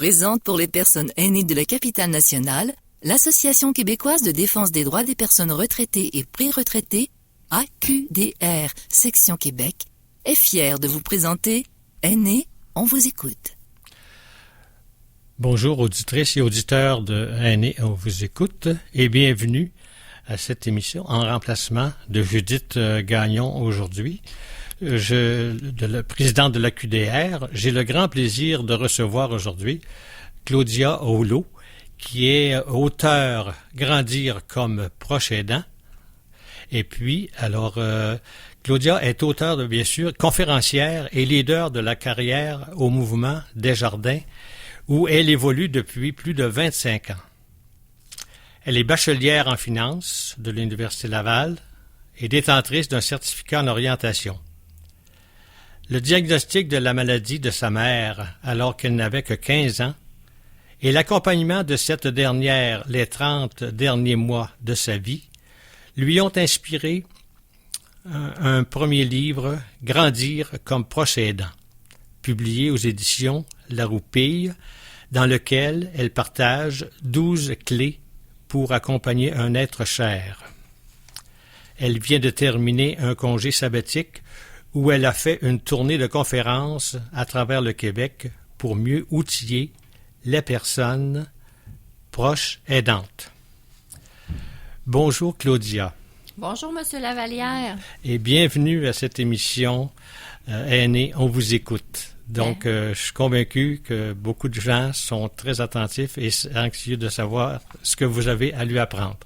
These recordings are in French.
présente pour les personnes aînées de la capitale nationale, l'Association québécoise de défense des droits des personnes retraitées et pré-retraitées, AQDR, section Québec, est fière de vous présenter Aînés, on vous écoute. Bonjour auditrices et auditeurs de Aînés, on vous écoute et bienvenue à cette émission en remplacement de Judith Gagnon aujourd'hui. Le président de l'AQDR, j'ai le grand plaisir de recevoir aujourd'hui Claudia Aulo, qui est auteure Grandir comme proche aidant. Et puis, Claudia est auteure de, bien sûr, conférencière et leader de la carrière au mouvement Desjardins, où elle évolue depuis plus de 25 ans. Elle est bachelière en finance de l'Université Laval et détentrice d'un certificat en orientation. Le diagnostic de la maladie de sa mère, alors qu'elle n'avait que 15 ans, et l'accompagnement de cette dernière les 30 derniers mois de sa vie, lui ont inspiré un premier livre, Grandir comme proche aidant, publié aux éditions La Roupille, dans lequel elle partage 12 clés pour accompagner un être cher. Elle vient de terminer un congé sabbatique où elle a fait une tournée de conférences à travers le Québec pour mieux outiller les personnes proches aidantes. Bonjour Claudia. Bonjour Monsieur Lavalière. Et bienvenue à cette émission Aînés, on vous écoute. Donc, je suis convaincu que beaucoup de gens sont très attentifs et anxieux de savoir ce que vous avez à lui apprendre.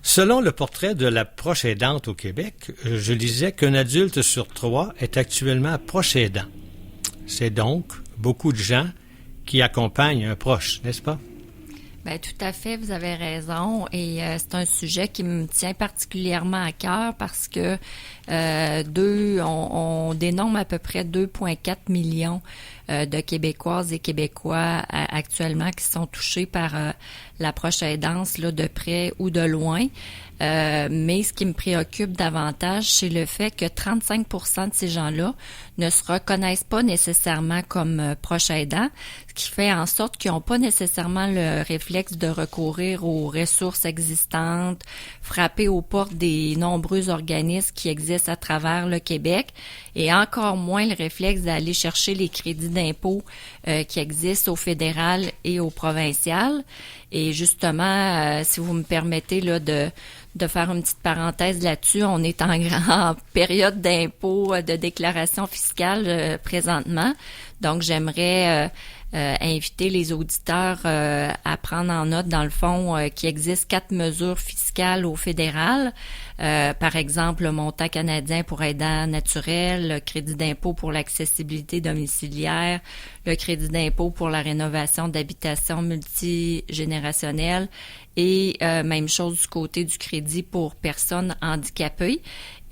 Selon le portrait de la proche aidante au Québec, je lisais qu'un adulte sur 3 est actuellement proche aidant. C'est donc beaucoup de gens qui accompagnent un proche, n'est-ce pas? Bien, tout à fait, vous avez raison. Et c'est un sujet qui me tient particulièrement à cœur parce que on dénombre à peu près 2,4 millions de Québécoises et Québécois actuellement qui sont touchés par la proche aidance là, de près ou de loin. Mais ce qui me préoccupe davantage, c'est le fait que 35% de ces gens-là ne se reconnaissent pas nécessairement comme proches aidants, ce qui fait en sorte qu'ils n'ont pas nécessairement le réflexe de recourir aux ressources existantes, frapper aux portes des nombreux organismes qui existent à travers le Québec, et encore moins le réflexe d'aller chercher les crédits d'impôt qui existent au fédéral et au provincial. Et justement, si vous me permettez là de faire une petite parenthèse là-dessus, on est en période d'impôt, de déclaration fiscale présentement. Donc, j'aimerais inviter les auditeurs à prendre en note, dans le fond, qu'il existe 4 mesures fiscales au fédéral. Par exemple, le montant canadien pour aidants naturels, le crédit d'impôt pour l'accessibilité domiciliaire, le crédit d'impôt pour la rénovation d'habitations multigénérationnelles et même chose du côté du crédit pour personnes handicapées.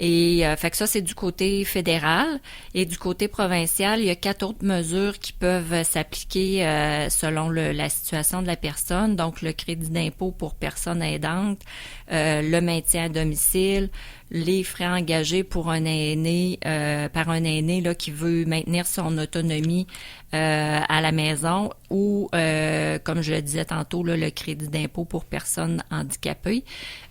Et fait que ça, c'est du côté fédéral. Et du côté provincial, il y a 4 autres mesures qui peuvent s'appliquer selon la situation de la personne. Donc, le crédit d'impôt pour personnes aidantes, le maintien à domicile, les frais engagés pour un aîné, par un aîné là, qui veut maintenir son autonomie à la maison ou, comme je le disais tantôt, là, le crédit d'impôt pour personnes handicapées.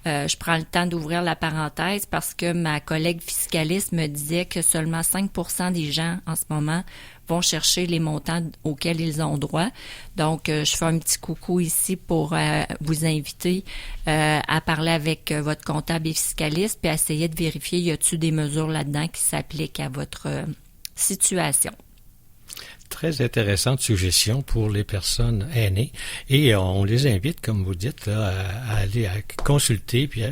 Je prends le temps d'ouvrir la parenthèse parce que ma collègue fiscaliste me disait que seulement 5% des gens en ce moment vont chercher les montants auxquels ils ont droit. Donc, je fais un petit coucou ici pour vous inviter à parler avec votre comptable et fiscaliste puis à essayer de vérifier y a-t-il des mesures là-dedans qui s'appliquent à votre situation. Très intéressante suggestion pour les personnes aînées et on les invite, comme vous dites, là, à aller consulter puis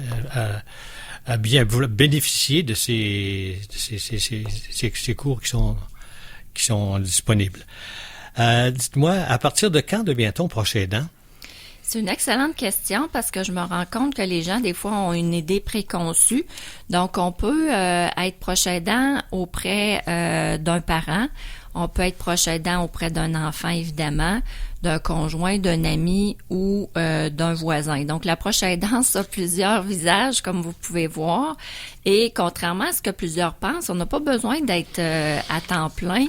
à bien bénéficier de ces cours qui sont disponibles. Dites-moi, à partir de quand devient-on proche aidant? C'est une excellente question parce que je me rends compte que les gens, des fois, ont une idée préconçue. Donc, on peut être proche aidant auprès d'un parent. On peut être proche aidant auprès d'un enfant, évidemment, d'un conjoint, d'un ami ou d'un voisin. Donc, la proche aidance a plusieurs visages, comme vous pouvez voir. Et contrairement à ce que plusieurs pensent, on n'a pas besoin d'être à temps plein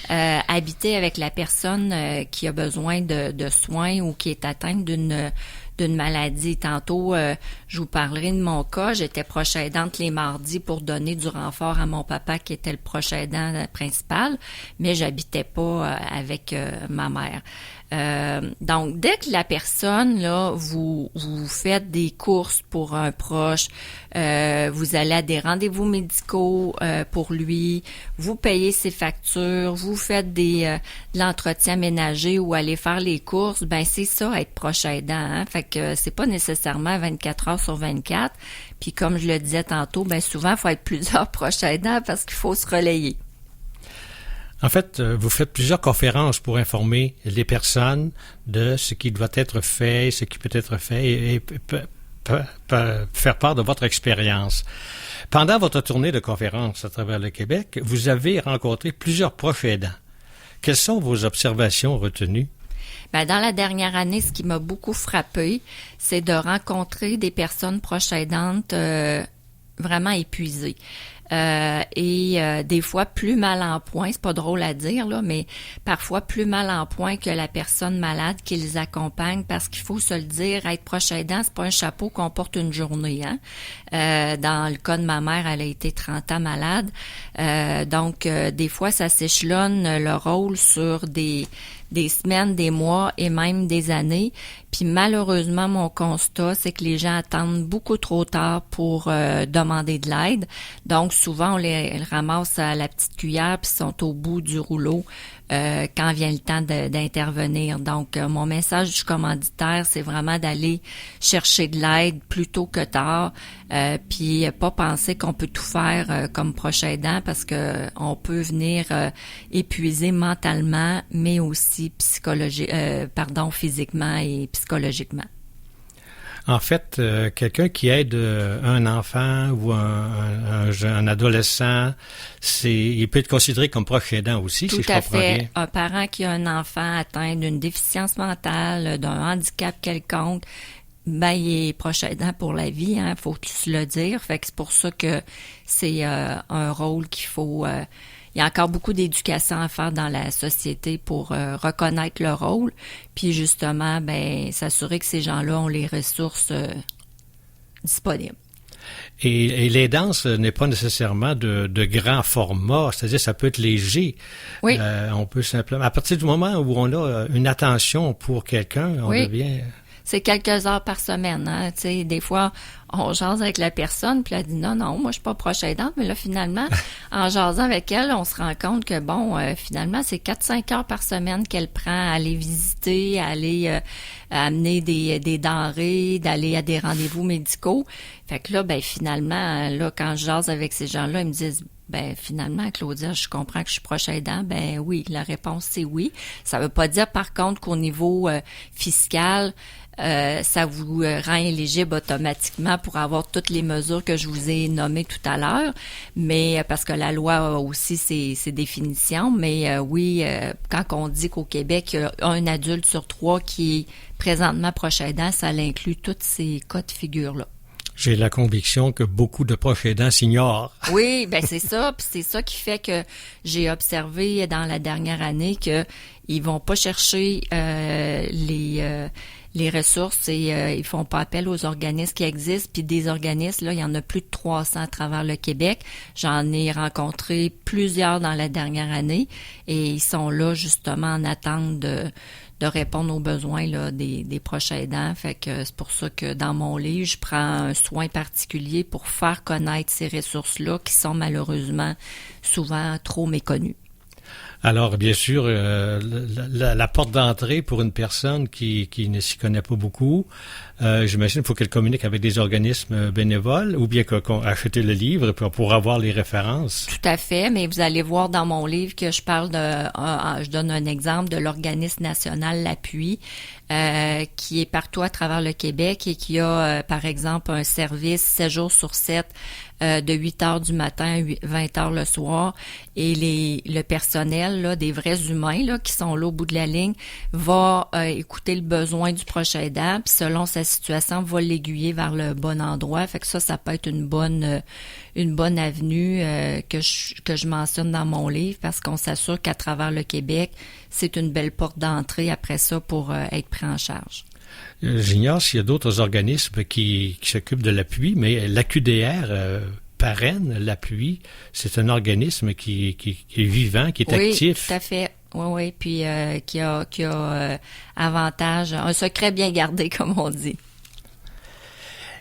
habité avec la personne qui a besoin de soins ou qui est atteinte d'une maladie. Tantôt, je vous parlerai de mon cas. J'étais proche aidante les mardis pour donner du renfort à mon papa qui était le proche aidant principal, mais j'habitais pas avec ma mère. Donc, dès que la personne, là, vous faites des courses pour un proche, vous allez à des rendez-vous médicaux pour lui, vous payez ses factures, vous faites de l'entretien ménager ou allez faire les courses, ben c'est ça, être proche aidant. Hein? Fait que c'est pas nécessairement 24 heures sur 24. Puis comme je le disais tantôt, ben souvent, il faut être plusieurs proches aidants parce qu'il faut se relayer. En fait, vous faites plusieurs conférences pour informer les personnes de ce qui doit être fait, ce qui peut être fait et faire part de votre expérience. Pendant votre tournée de conférences à travers le Québec, vous avez rencontré plusieurs proches aidants. Quelles sont vos observations retenues? Ben, dans la dernière année, ce qui m'a beaucoup frappé, c'est de rencontrer des personnes proches aidantes vraiment épuisées. Des fois plus mal en point, c'est pas drôle à dire là, mais parfois plus mal en point que la personne malade qui les accompagne, parce qu'il faut se le dire, être proche aidant, c'est pas un chapeau qu'on porte une journée, hein. Dans le cas de ma mère, elle a été 30 ans malade, donc des fois ça s'échelonne le rôle sur des semaines, des mois et même des années. Puis malheureusement, mon constat, c'est que les gens attendent beaucoup trop tard pour demander de l'aide. Donc souvent, on les ramasse à la petite cuillère puis sont au bout du rouleau quand vient le temps d'intervenir. Donc, mon message du commanditaire, c'est vraiment d'aller chercher de l'aide plus tôt que tard, puis pas penser qu'on peut tout faire comme proche aidant parce que on peut venir épuiser mentalement, mais aussi physiquement et psychologiquement. En fait, quelqu'un qui aide un enfant ou un adolescent, il peut être considéré comme proche aidant aussi, si je comprends bien. Tout à fait. Un parent qui a un enfant atteint d'une déficience mentale, d'un handicap quelconque, ben il est proche aidant pour la vie, hein, faut se le dire. Fait que c'est pour ça que c'est un rôle qu'il faut. Il y a encore beaucoup d'éducation à faire dans la société pour reconnaître le rôle, puis justement, ben s'assurer que ces gens-là ont les ressources disponibles. Et l'aidance n'est pas nécessairement de grand format, c'est-à-dire ça peut être léger. Oui. On peut simplement, à partir du moment où on a une attention pour quelqu'un, on devient... C'est quelques heures par semaine, hein. Tu sais, des fois, on jase avec la personne, puis elle dit non, moi je suis pas proche aidante, mais là finalement, en jasant avec elle, on se rend compte que finalement, c'est 4-5 heures par semaine qu'elle prend à aller visiter, à aller amener des denrées, d'aller à des rendez-vous médicaux. Fait que là, finalement, là, quand je jase avec ces gens-là, ils me disent finalement, Claudia, je comprends que je suis proche aidant. Ben oui, la réponse c'est oui. Ça veut pas dire par contre qu'au niveau fiscal, ça vous rend éligible automatiquement pour avoir toutes les mesures que je vous ai nommées tout à l'heure, mais parce que la loi a aussi ses définitions, mais oui, quand on dit qu'au Québec, il y a un adulte sur 3 qui est présentement proche aidant, ça l'inclut tous ces cas de figure-là. J'ai la conviction que beaucoup de proches aidants s'ignorent. Oui, c'est ça, puis c'est ça qui fait que j'ai observé dans la dernière année que ils vont pas chercher les ressources et ils font pas appel aux organismes qui existent, puis des organismes, là, il y en a plus de 300 à travers le Québec. J'en ai rencontré plusieurs dans la dernière année et ils sont là justement en attente de répondre aux besoins là, des proches aidants. Fait que c'est pour ça que dans mon livre, je prends un soin particulier pour faire connaître ces ressources-là qui sont malheureusement souvent trop méconnues. Alors, bien sûr, la porte d'entrée pour une personne qui ne s'y connaît pas beaucoup, j'imagine qu'il faut qu'elle communique avec des organismes bénévoles ou bien qu'on achète le livre pour avoir les références. Tout à fait, mais vous allez voir dans mon livre que je parle je donne un exemple de l'organisme national L'Appui, qui est partout à travers le Québec et qui a, par exemple, un service 7 jours sur 7 de 8 heures du matin à 20 heures le soir. Et le personnel, là, des vrais humains là, qui sont là au bout de la ligne, va écouter le besoin du proche aidant, puis selon sa situation, va l'aiguiller vers le bon endroit. Fait que ça peut être une bonne avenue que je mentionne dans mon livre, parce qu'on s'assure qu'à travers le Québec, c'est une belle porte d'entrée après ça pour être pris en charge. J'ignore s'il y a d'autres organismes qui s'occupent de l'appui, mais l'AQDR parraine l'appui. C'est un organisme qui est vivant, qui est actif. Oui, tout à fait. Oui, puis qui a avantage, un secret bien gardé, comme on dit.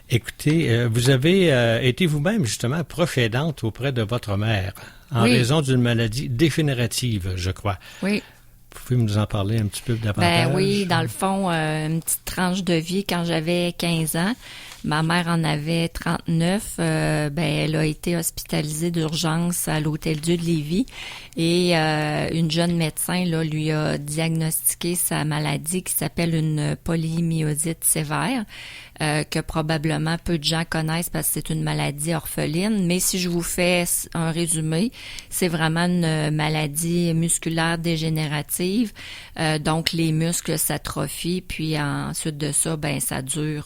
Écoutez, vous avez été vous-même justement proche aidante auprès de votre mère en raison d'une maladie dégénérative, je crois. Oui. Pouvez-vous nous en parler un petit peu davantage? Ben oui, dans le fond, une petite tranche de vie quand j'avais 15 ans. Ma mère en avait 39. Elle a été hospitalisée d'urgence à l'Hôtel-Dieu de Lévis et une jeune médecin là, lui a diagnostiqué sa maladie qui s'appelle une polymyosite sévère. Que probablement peu de gens connaissent parce que c'est une maladie orpheline. Mais si je vous fais un résumé, c'est vraiment une maladie musculaire dégénérative. Donc, les muscles s'atrophient, puis ensuite de ça, ça dure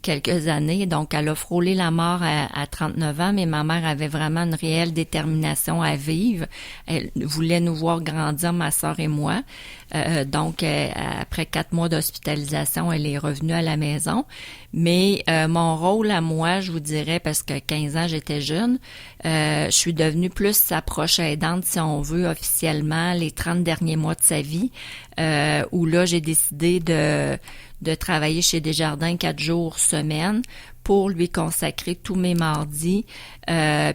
quelques années. Donc, elle a frôlé la mort à 39 ans, mais ma mère avait vraiment une réelle détermination à vivre. Elle voulait nous voir grandir, ma sœur et moi. Donc, après 4 mois d'hospitalisation, elle est revenue à la maison. Mais mon rôle à moi, je vous dirais, parce que 15 ans, j'étais jeune, je suis devenue plus sa proche aidante, si on veut, officiellement, les 30 derniers mois de sa vie, où là, j'ai décidé de travailler chez Desjardins 4 jours semaine pour lui consacrer tous mes mardis,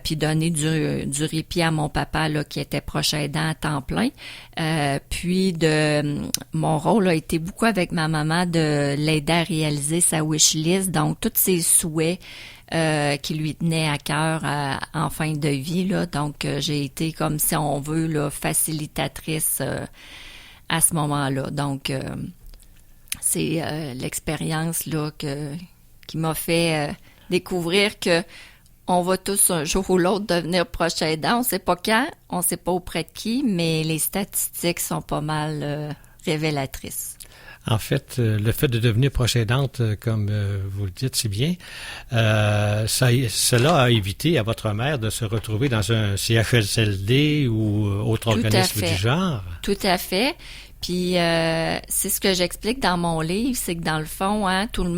puis donner du répit à mon papa là qui était proche aidant à temps plein. Puis mon rôle a été beaucoup avec ma maman de l'aider à réaliser sa wish list, donc tous ses souhaits qui lui tenaient à cœur en fin de vie là. Donc j'ai été comme si on veut là facilitatrice à ce moment-là. Donc c'est l'expérience là qui m'a fait découvrir que on va tous un jour ou l'autre devenir proche aidant. On sait pas quand, on sait pas auprès de qui, mais les statistiques sont pas mal révélatrices. En fait, le fait de devenir proche aidante, comme vous le dites si bien, cela a évité à votre mère de se retrouver dans un CHSLD ou autre organisme du genre. Tout à fait. Puis c'est ce que j'explique dans mon livre, c'est que dans le fond, tout le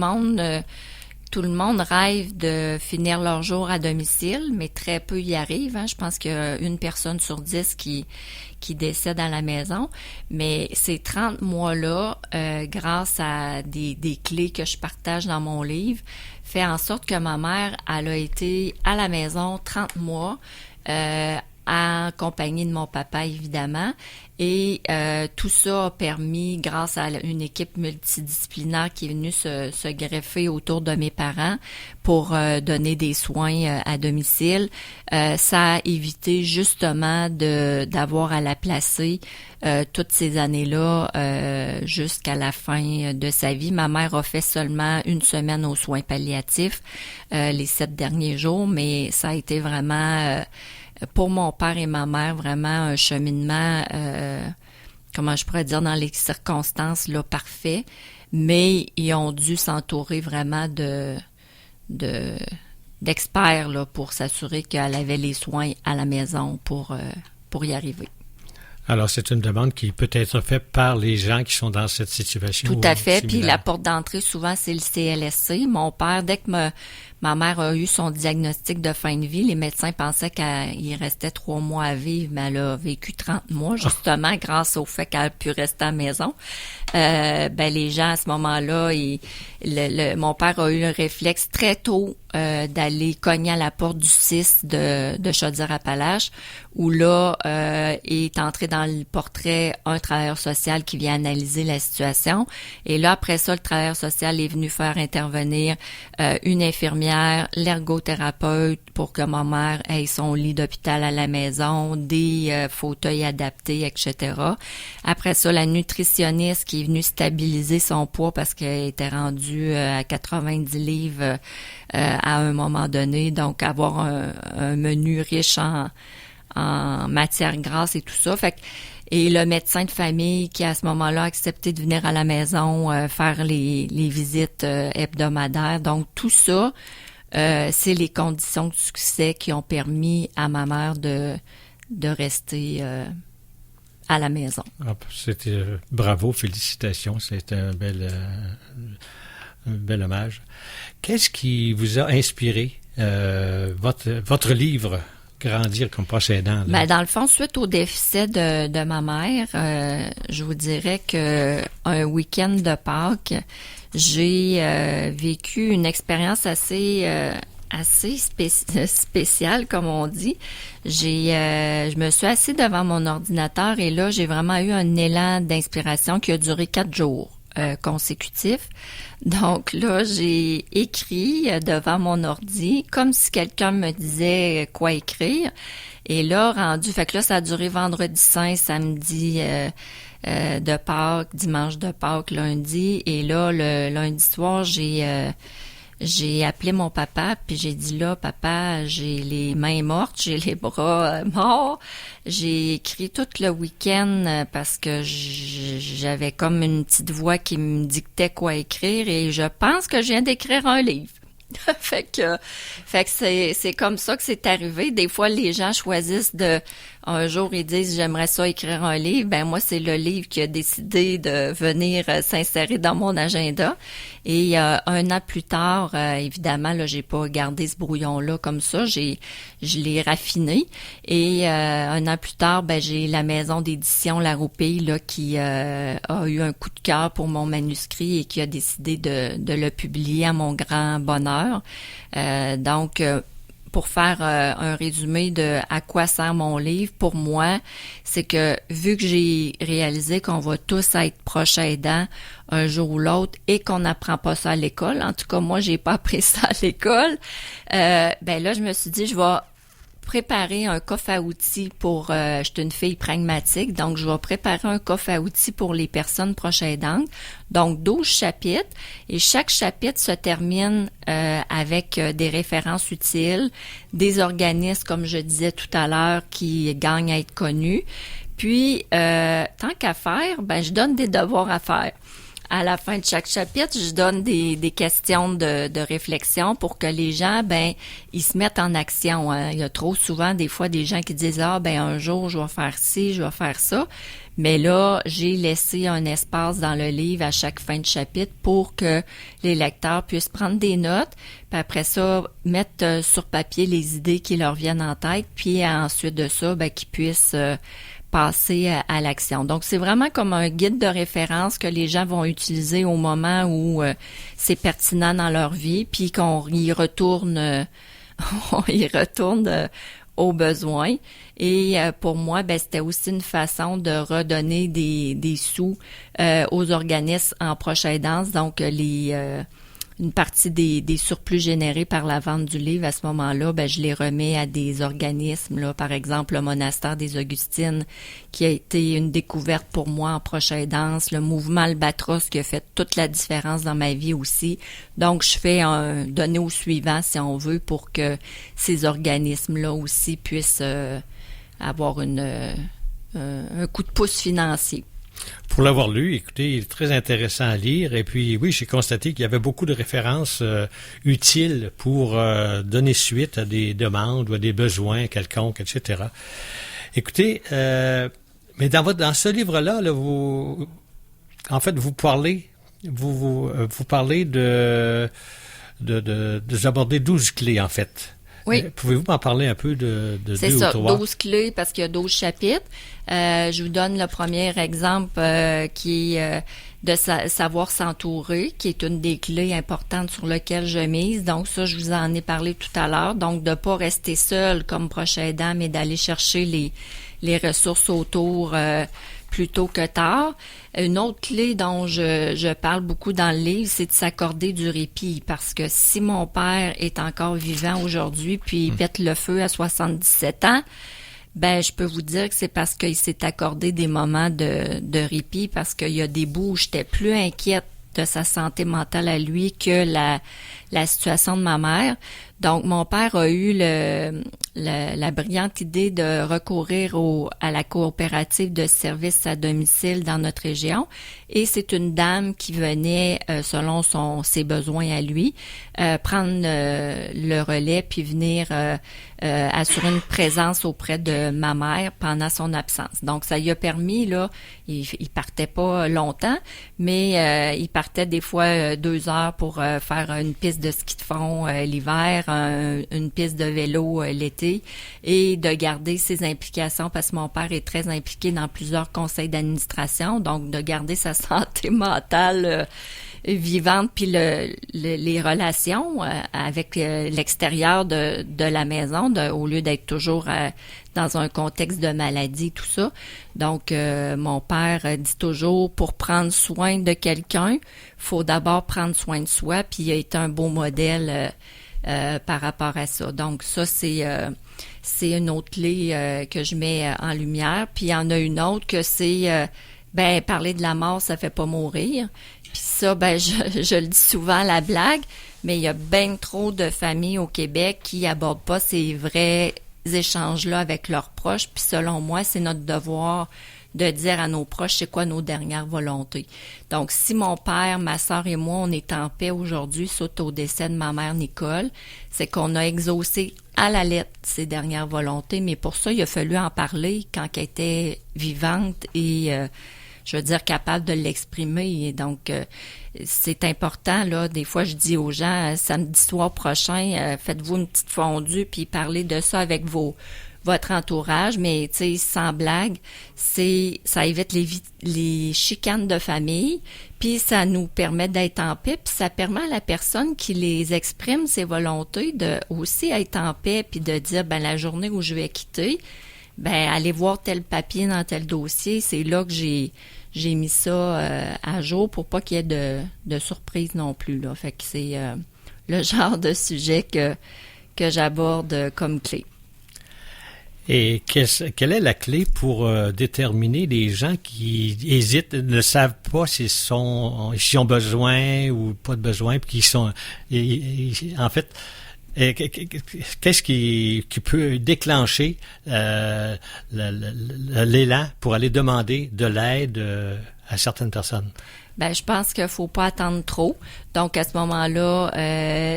monde rêve de finir leur jour à domicile, mais très peu y arrivent. Je pense qu'il y a 1 personne sur 10 qui décède à la maison. Mais ces 30 mois-là, grâce à des clés que je partage dans mon livre, fait en sorte que ma mère, elle a été à la maison 30 mois, en compagnie de mon papa, évidemment. Et tout ça a permis, grâce à une équipe multidisciplinaire qui est venue se greffer autour de mes parents pour donner des soins à domicile, ça a évité justement d'avoir à la placer toutes ces années-là jusqu'à la fin de sa vie. Ma mère a fait seulement 1 semaine aux soins palliatifs les 7 derniers jours, mais ça a été vraiment... pour mon père et ma mère, vraiment un cheminement, comment je pourrais dire, dans les circonstances là parfait, mais ils ont dû s'entourer vraiment d'experts là pour s'assurer qu'elle avait les soins à la maison pour y arriver. Alors, c'est une demande qui peut être faite par les gens qui sont dans cette situation. Tout à fait. Similaire. Puis la porte d'entrée, souvent, c'est le CLSC. Mon père, dès que ma mère a eu son diagnostic de fin de vie, les médecins pensaient qu'il restait 3 mois à vivre, mais elle a vécu 30 mois, justement, grâce au fait qu'elle a pu rester à la maison. Les gens, à ce moment-là, mon père a eu le réflexe très tôt d'aller cogner à la porte du CIS de Chaudière-Appalaches, où là, est entré dans le portrait un travailleur social qui vient analyser la situation. Et là, après ça, le travailleur social est venu faire intervenir une infirmière infirmière, l'ergothérapeute pour que ma mère ait son lit d'hôpital à la maison, des fauteuils adaptés, etc. Après ça, la nutritionniste qui est venue stabiliser son poids parce qu'elle était rendue à 90 livres à un moment donné. Donc, avoir un menu riche en matière grasse et tout ça. Et le médecin de famille qui, à ce moment-là, a accepté de venir à la maison faire les visites hebdomadaires. Donc, tout ça, c'est les conditions de succès qui ont permis à ma mère de rester à la maison. C'était bravo, félicitations. C'est un bel hommage. Qu'est-ce qui vous a inspiré votre livre Grandir comme proche aidant? Ben, dans le fond, suite au décès de ma mère, je vous dirais que un week-end de Pâques, j'ai vécu une expérience assez spéciale, comme on dit. Je me suis assise devant mon ordinateur et là, j'ai vraiment eu un élan d'inspiration qui a duré 4 jours consécutifs. Donc là, j'ai écrit devant mon ordi comme si quelqu'un me disait quoi écrire. Et là, fait que là, ça a duré vendredi saint, samedi de Pâques, dimanche de Pâques, lundi. Et là, le lundi soir, j'ai appelé mon papa, puis j'ai dit là, papa, j'ai les mains mortes, j'ai les bras morts. J'ai écrit tout le week-end parce que j'avais comme une petite voix qui me dictait quoi écrire et je pense que je viens d'écrire un livre. fait que c'est comme ça que c'est arrivé. Des fois, les gens choisissent un jour, ils disent j'aimerais ça écrire un livre. Ben moi, c'est le livre qui a décidé de venir s'insérer dans mon agenda. Et un an plus tard, évidemment, là, j'ai pas gardé ce brouillon-là comme ça. Je l'ai raffiné. Et un an plus tard, ben j'ai la maison d'édition La Roupille là qui a eu un coup de cœur pour mon manuscrit et qui a décidé de le publier à mon grand bonheur. Donc pour faire un résumé de à quoi sert mon livre, pour moi, c'est que vu que j'ai réalisé qu'on va tous être proches aidants un jour ou l'autre et qu'on n'apprend pas ça à l'école, en tout cas moi j'ai pas appris ça à l'école, ben là je me suis dit je vais préparer un coffre à outils pour je suis une fille pragmatique, donc je vais préparer un coffre à outils pour les personnes proches aidantes. Donc 12 chapitres et chaque chapitre se termine avec des références utiles, des organismes comme je disais tout à l'heure qui gagnent à être connus. Puis tant qu'à faire, ben je donne des devoirs à faire. À la fin de chaque chapitre, je donne des questions de réflexion pour que les gens, ben, ils se mettent en action. Hein. Il y a trop souvent des fois des gens qui disent ben un jour je vais faire ci, je vais faire ça. Mais là, j'ai laissé un espace dans le livre à chaque fin de chapitre pour que les lecteurs puissent prendre des notes, puis après ça mettre sur papier les idées qui leur viennent en tête, puis ensuite de ça, ben qu'ils puissent passer à l'action. Donc, c'est vraiment comme un guide de référence que les gens vont utiliser au moment où c'est pertinent dans leur vie, puis qu'on y retourne, aux besoins. Et pour moi, ben c'était aussi une façon de redonner des sous aux organismes en proche aidance. Donc, une partie des surplus générés par la vente du livre, à ce moment-là, ben je les remets à des organismes, là, par exemple le monastère des Augustines, qui a été une découverte pour moi en proche aidance, le mouvement Albatros qui a fait toute la différence dans ma vie aussi. Donc, je fais un donner au suivant, si on veut, pour que ces organismes-là aussi puissent avoir un coup de pouce financier. Pour l'avoir lu, écoutez, il est très intéressant à lire. Et puis, oui, j'ai constaté qu'il y avait beaucoup de références utiles pour donner suite à des demandes ou à des besoins quelconques, etc. Écoutez, mais dans ce livre-là, là, vous parlez de aborder 12 clés, en fait. Oui. Pouvez-vous m'en parler un peu de C'est 2 ça, ou 3? 12 clés parce qu'il y a 12 chapitres. Je vous donne le premier exemple qui est de savoir s'entourer, qui est une des clés importantes sur lesquelles je mise. Donc ça, je vous en ai parlé tout à l'heure. Donc de pas rester seul comme proche aidant, mais d'aller chercher les ressources autour plus tôt que tard. Une autre clé dont je parle beaucoup dans le livre, c'est de s'accorder du répit, parce que si mon père est encore vivant aujourd'hui, puis il pète le feu à 77 ans, ben je peux vous dire que c'est parce qu'il s'est accordé des moments de répit, parce qu'il y a des bouts où j'étais plus inquiète de sa santé mentale à lui que la situation de ma mère. Donc, mon père a eu la brillante idée de recourir à la coopérative de services à domicile dans notre région. Et c'est une dame qui venait, selon ses besoins à lui, prendre le relais puis venir assurer une présence auprès de ma mère pendant son absence. Donc, ça lui a permis, là, il partait pas longtemps, mais il partait des fois 2 heures pour faire une piste de ski de fond l'hiver, une piste de vélo l'été, et de garder ses implications, parce que mon père est très impliqué dans plusieurs conseils d'administration, donc de garder sa santé mentale vivante, puis les relations avec l'extérieur de la maison, au lieu d'être toujours dans un contexte de maladie, tout ça. Donc, mon père dit toujours, pour prendre soin de quelqu'un, faut d'abord prendre soin de soi, puis il a été un beau modèle par rapport à ça. Donc, ça, c'est une autre clé que je mets en lumière. Puis, il y en a une autre que c'est, parler de la mort, ça fait pas mourir. Puis ça, je le dis souvent à la blague, mais il y a bien trop de familles au Québec qui abordent pas ces vrais échanges-là avec leurs proches. Puis selon moi, c'est notre devoir de dire à nos proches c'est quoi nos dernières volontés. Donc, si mon père, ma sœur et moi, on est en paix aujourd'hui suite au décès de ma mère Nicole, c'est qu'on a exaucé à la lettre ses dernières volontés, mais pour ça, il a fallu en parler quand elle était vivante et je veux dire, capable de l'exprimer. Et donc, c'est important, là. Des fois, je dis aux gens, samedi soir prochain, faites-vous une petite fondue, puis parlez de ça avec votre entourage. Mais, tu sais, sans blague, ça évite les chicanes de famille, puis ça nous permet d'être en paix, puis ça permet à la personne qui les exprime, ses volontés, de aussi être en paix, puis de dire, la journée où je vais quitter, allez voir tel papier dans tel dossier, c'est là que j'ai mis ça à jour pour pas qu'il y ait de surprise non plus, là. Fait que c'est le genre de sujet que j'aborde comme clé. Et quelle est la clé pour déterminer les gens qui hésitent, ne savent pas s'ils ont besoin ou pas de besoin, puis qui sont en fait, qu'est-ce qui peut déclencher l'élan pour aller demander de l'aide à certaines personnes? Je pense qu'il faut pas attendre trop. Donc, à ce moment-là,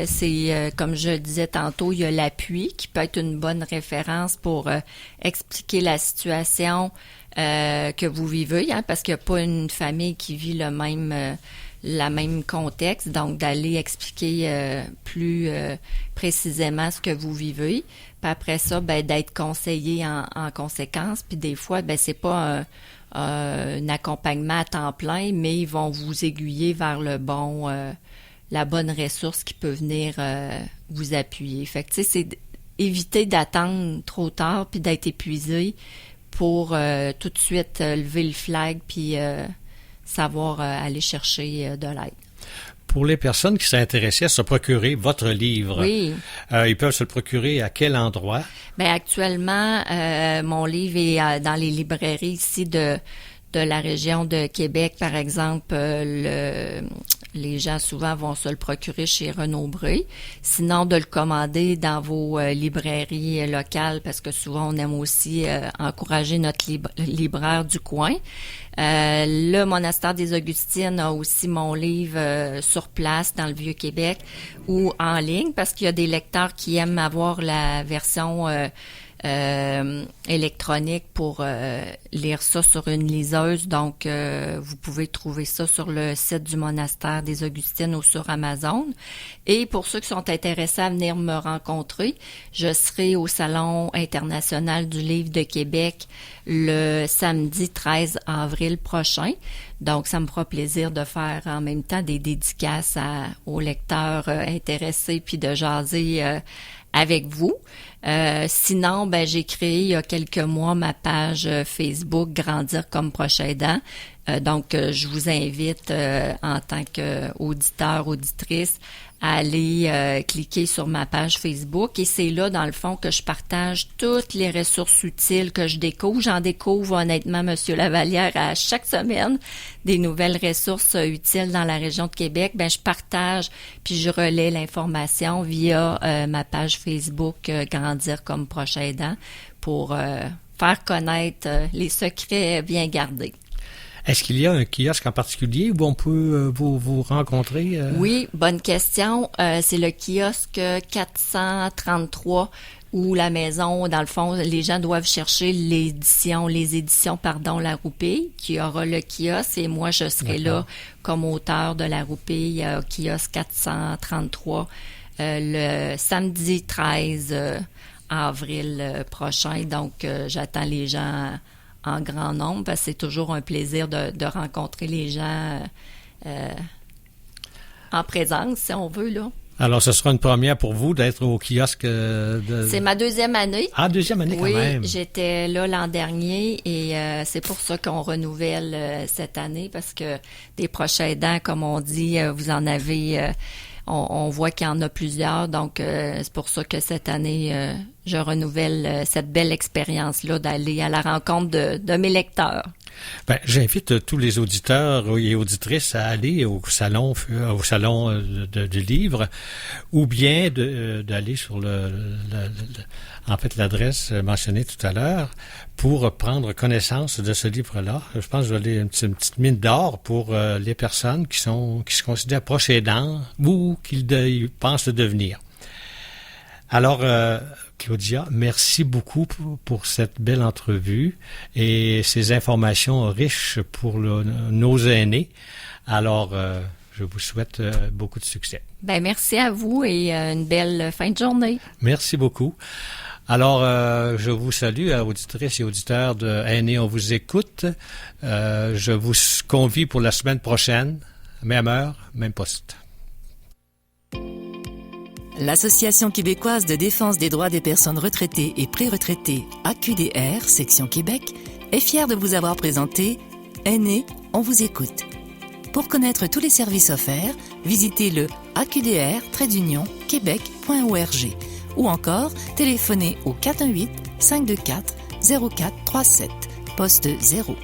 c'est comme je le disais tantôt, il y a l'appui qui peut être une bonne référence pour expliquer la situation que vous vivez, parce qu'il n'y a pas une famille qui vit la même contexte. Donc, d'aller expliquer plus précisément ce que vous vivez. Puis après ça, d'être conseillé en conséquence. Puis des fois, c'est pas un accompagnement à temps plein, mais ils vont vous aiguiller vers la bonne ressource qui peut venir vous appuyer. Fait que, tu sais, c'est éviter d'attendre trop tard puis d'être épuisé pour tout de suite lever le flag puis savoir aller chercher de l'aide. Pour les personnes qui seraient intéressées à se procurer votre livre, oui. Ils peuvent se le procurer à quel endroit? Actuellement, mon livre est dans les librairies ici de la région de Québec, par exemple. Les gens souvent vont se le procurer chez Renaud Bré. Sinon, de le commander dans vos librairies locales, parce que souvent on aime aussi encourager notre libraire du coin. Le Monastère des Augustines a aussi mon livre sur place dans le Vieux-Québec ou en ligne, parce qu'il y a des lecteurs qui aiment avoir la version électronique pour lire ça sur une liseuse. Donc, vous pouvez trouver ça sur le site du Monastère des Augustines ou sur Amazon. Et pour ceux qui sont intéressés à venir me rencontrer, je serai au Salon international du livre de Québec le samedi 13 avril prochain. Donc, ça me fera plaisir de faire en même temps des dédicaces aux lecteurs intéressés, puis de jaser avec vous. Sinon, ben j'ai créé il y a quelques mois ma page Facebook Grandir comme proche aidant. Donc, je vous invite en tant qu'auditeur, auditrice, à aller cliquer sur ma page Facebook. Et c'est là, dans le fond, que je partage toutes les ressources utiles que je découvre. J'en découvre honnêtement, Monsieur Lavallière, à chaque semaine, des nouvelles ressources utiles dans la région de Québec. Ben, je partage puis je relais l'information via ma page Facebook Grandir comme proche aidant pour faire connaître les secrets bien gardés. Est-ce qu'il y a un kiosque en particulier où on peut vous rencontrer? Oui, bonne question. C'est le kiosque 433 où la maison, dans le fond, les gens doivent chercher les éditions, La Roupille, qui aura le kiosque, et moi, je serai là comme auteur de La Roupille, kiosque 433, le samedi 13 avril prochain. Donc, j'attends les gens en grand nombre, parce que c'est toujours un plaisir de rencontrer les gens en présence, si on veut, là. Alors, ce sera une première pour vous d'être au kiosque C'est ma deuxième année. Ah, deuxième année quand même. Oui, j'étais là l'an dernier et c'est pour ça qu'on renouvelle cette année, parce que des proches aidants, comme on dit, vous en avez... On voit qu'il y en a plusieurs, donc c'est pour ça que cette année, je renouvelle cette belle expérience-là d'aller à la rencontre de mes lecteurs. Ben, j'invite tous les auditeurs et auditrices à aller au salon du livre, ou bien d'aller sur en fait l'adresse mentionnée tout à l'heure, pour prendre connaissance de ce livre-là. Je pense que je vais aller une petite mine d'or pour les personnes qui se considèrent proches aidants ou qui pensent le devenir. Alors, Claudia, merci beaucoup pour cette belle entrevue et ces informations riches pour nos aînés. Alors, je vous souhaite beaucoup de succès. Ben, merci à vous et une belle fin de journée. Merci beaucoup. Alors, je vous salue, auditrices et auditeurs de Aînés, on vous écoute. Je vous convie pour la semaine prochaine, même heure, même poste. L'Association québécoise de défense des droits des personnes retraitées et pré-retraitées, AQDR, section Québec, est fière de vous avoir présenté Aînés, on vous écoute. Pour connaître tous les services offerts, visitez le aqdr-québec.org ou encore téléphonez au 418-524-0437, poste 0.